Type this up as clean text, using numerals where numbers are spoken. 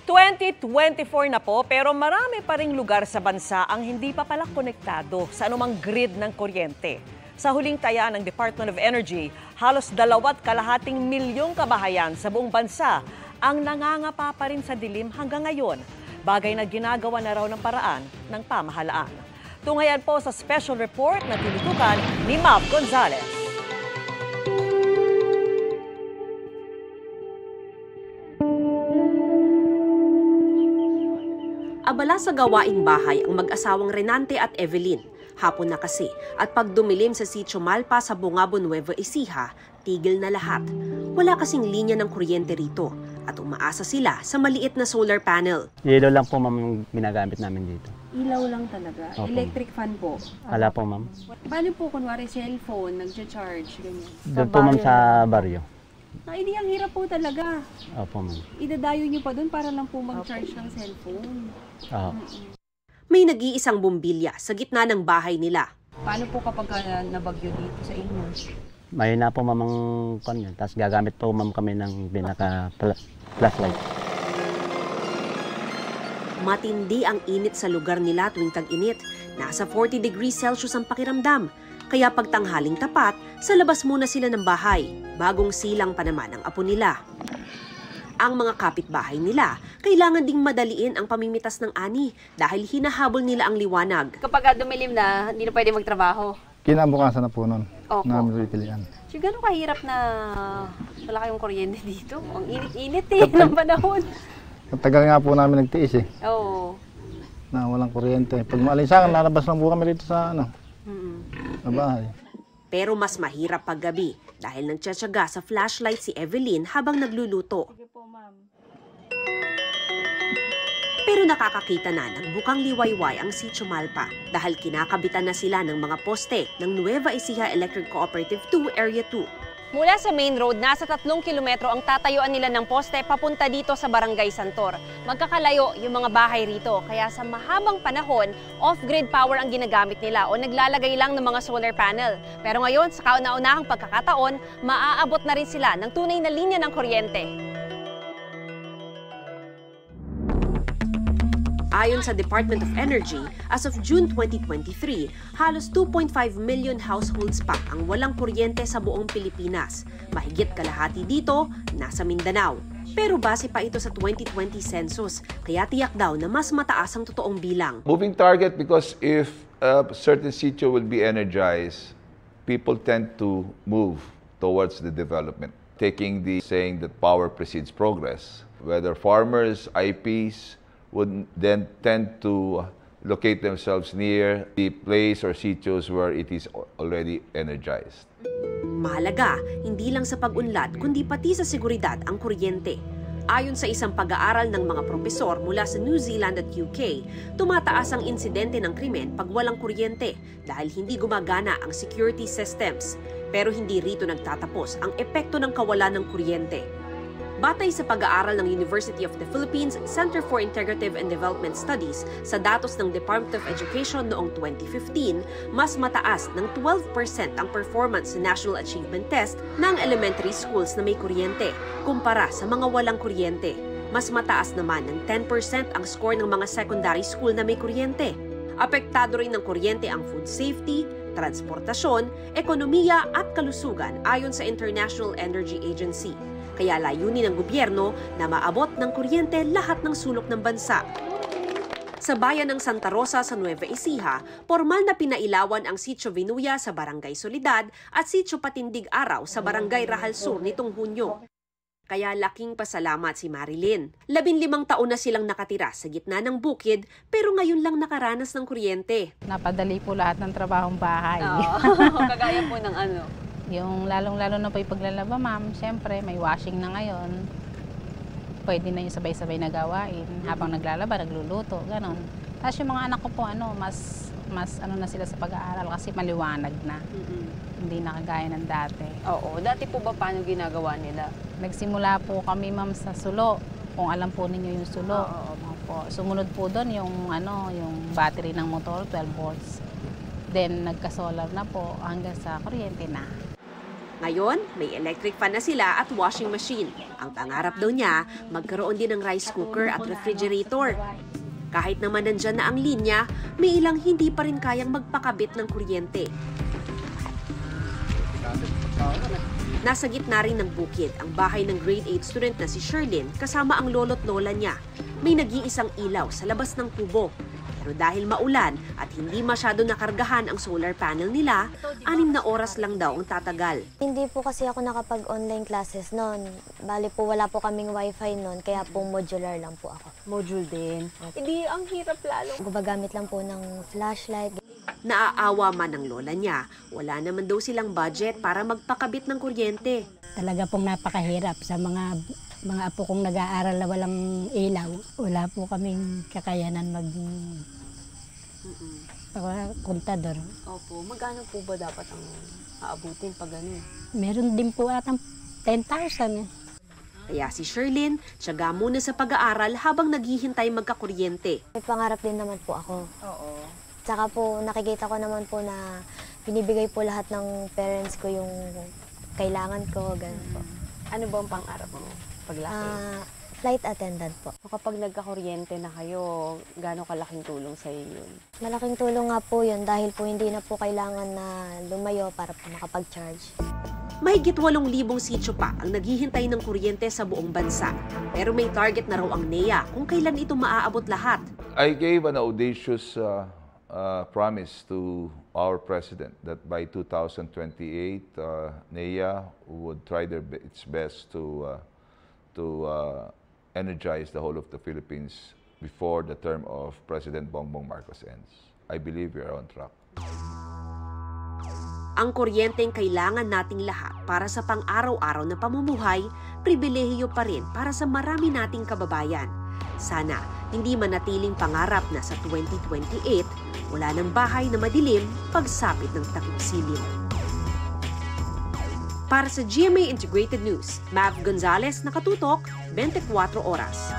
2024 na po pero marami pa ring lugar sa bansa ang hindi pa pala konektado sa anumang grid ng kuryente. Sa huling taya ng Department of Energy, halos 2.5 milyong kabahayan sa buong bansa ang nangangapa pa rin sa dilim hanggang ngayon. Bagay na ginagawa na raw ng paraan ng pamahalaan. Tunghayan po sa special report na tinutukan ni Mav Gonzalez. Abala sa gawaing bahay ang mag-asawang Renante at Evelyn. Hapon na kasi at pagdumilim sa Sitio Malpa sa Bungabo, Nueva Ecija, tigil na lahat. Wala kasing linya ng kuryente rito at umaasa sila sa maliit na solar panel. Ilaw lang po ma'am yung ginagamit namin dito. Ilaw lang talaga? Opo. Electric fan po? Wala po ma'am. Paano po kunwari cellphone, nagcha-charge, ganyan? Doon po ma'am sa baryo. Hindi, ang hirap po talaga. Opo ma'am. Idadayo niyo pa doon para lang po mag-charge ng cellphone. Oo. May nag-iisang bumbilya sa gitna ng bahay nila. Paano po kapag nabagyo dito sa inyo? May na po ma'am ang kanya. Tapos gagamit po ma'am kami ng flashlight. Matindi ang init sa lugar nila tuwing tag-init. Nasa 40 degrees Celsius ang pakiramdam. Kaya pagtanghaling tapat, sa labas muna sila ng bahay. Bagong silang pa naman ang apo nila. Ang mga kapitbahay nila, kailangan ding madaliin ang pamimitas ng ani dahil hinahabol nila ang liwanag. Kapag dumilim na, hindi na pwede magtrabaho? Kinabukasan na po nun. Opo. Namin pipilian. So, gano'ng kahirap na wala kayong kuryente dito? Ang init-init ng panahon. Katagal nga po namin nagtiis Oo. na walang kuryente. Pag maalinsangan, lalabas lang po kami dito sa sa bahay. Pero mas mahirap paggabi dahil nagtsatsaga sa flashlight si Evelyn habang nagluluto. Pero nakakakita na ng bukang liwayway ang Sitio Malpa dahil kinakabitan na sila ng mga poste ng Nueva Ecija Electric Cooperative 2 Area 2. Mula sa main road, nasa 3 kilometro ang tatayuan nila ng poste papunta dito sa Barangay Santor. Magkakalayo yung mga bahay rito, kaya sa mahabang panahon, off-grid power ang ginagamit nila o naglalagay lang ng mga solar panel. Pero ngayon, sa kauna-unahang pagkakataon, maaabot na rin sila ng tunay na linya ng kuryente. Ayon sa Department of Energy, as of June 2023, halos 2.5 million households pa ang walang kuryente sa buong Pilipinas. Mahigit kalahati dito, nasa Mindanao. Pero base pa ito sa 2020 census, kaya tiyak daw na mas mataas ang totoong bilang. Moving target because if a certain sitio will be energized, people tend to move towards the development, taking the saying that power precedes progress. Whether farmers, IPs, would then tend to locate themselves near the place or sitios where it is already energized. Mahalaga, hindi lang sa pag-unlad, kundi pati sa seguridad ang kuryente. Ayon sa isang pag-aaral ng mga propesor mula sa New Zealand at UK, tumataas ang insidente ng krimen pag walang kuryente dahil hindi gumagana ang security systems. Pero hindi rito nagtatapos ang epekto ng kawalan ng kuryente. Batay sa pag-aaral ng University of the Philippines Center for Integrative and Development Studies sa datos ng Department of Education noong 2015, mas mataas ng 12% ang performance sa National Achievement Test ng elementary schools na may kuryente kumpara sa mga walang kuryente. Mas mataas naman ng 10% ang score ng mga secondary school na may kuryente. Apektado rin ng kuryente ang food safety, transportasyon, ekonomiya at kalusugan ayon sa International Energy Agency. Kaya layunin ng gobyerno na maabot ng kuryente lahat ng sulok ng bansa. Sa bayan ng Santa Rosa sa Nueva Ecija, formal na pinailawan ang Sitio Vinuya sa Barangay Solidad at Sitio Patindig Araw sa Barangay Rahal Sur nitong Hunyo. Kaya laking pasalamat si Marilyn. 15 taon na silang nakatira sa gitna ng bukid pero ngayon lang nakaranas ng kuryente. Napadali po lahat ng trabahong bahay. Kagaya po ng ano? Yung lalong-lalo na po yung paglalaba, ma'am, siyempre may washing na ngayon. Pwede na yung sabay-sabay na gawain. Habang naglalaba, nagluluto, ganon. Tapos yung mga anak ko po, mas ano na sila sa pag-aaral kasi maliwanag na. Hindi na kagaya ng dati. Oo. Dati po ba paano ginagawa nila? Nagsimula po kami, ma'am, sa sulo. Kung alam po ninyo yung sulo. Po. Sumunod po doon yung battery ng motor, 12 volts. Then nagka-solar na po hanggang sa kuryente na. Ngayon, may electric fan na sila at washing machine. Ang pangarap daw niya, magkaroon din ng rice cooker at refrigerator. Kahit naman nandyan na ang linya, may ilang hindi pa rin kayang magpakabit ng kuryente. Nasa gitna rin ng bukid ang bahay ng grade 8 student na si Sherlyn kasama ang lolo't lola niya. May nag-iisang ilaw sa labas ng kubo. Pero dahil maulan at hindi masyado nakargahan ang solar panel nila, 6 na oras lang daw ang tatagal. Hindi po kasi ako nakapag-online classes noon. Bali po wala po kaming wifi noon, kaya po modular lang po ako. Module din. Hindi, ang hirap lalo. Gumagamit lang po ng flashlight. Naaawa man ng lola niya, wala naman daw silang budget para magpakabit ng kuryente. Talaga pong napakahirap sa mga apo kong nag-aaral na walang ilaw. Wala po kaming kakayanan kontador. Opo, magkano po ba dapat ang aabutin pag ano? Meron din po atang 10,000. Kaya si Sherlyn, tiyaga muna sa pag-aaral habang naghihintay magkakuryente. May pangarap din naman po ako. Oo. Tsaka po nakikita ko naman po na binibigay po lahat ng parents ko yung kailangan ko, ganun po. Ano ba ang pangarap mo paglaki? Flight attendant po. Kapag nagkakuryente na kayo, gaano kalaking tulong sa iyo yun? Malaking tulong nga po yun dahil po hindi na po kailangan na lumayo para po makapag-charge. Mahigit 8,000 sityo pa ang naghihintay ng kuryente sa buong bansa. Pero may target na raw ang NEA kung kailan ito maaabot lahat. I gave an audacious promise to our president that by 2028, NEA would try its best to energize the whole of the Philippines before the term of President Bongbong Marcos ends. I believe we are on track. Ang kuryenteng kailangan nating lahat para sa pang-araw-araw na pamumuhay, pribilehiyo pa rin para sa marami nating kababayan. Sana hindi manatiling pangarap na sa 2028, wala ng bahay na madilim pagsapit ng takip silim. Para sa GMA Integrated News, Mav Gonzalez, nakatutok, 24 oras.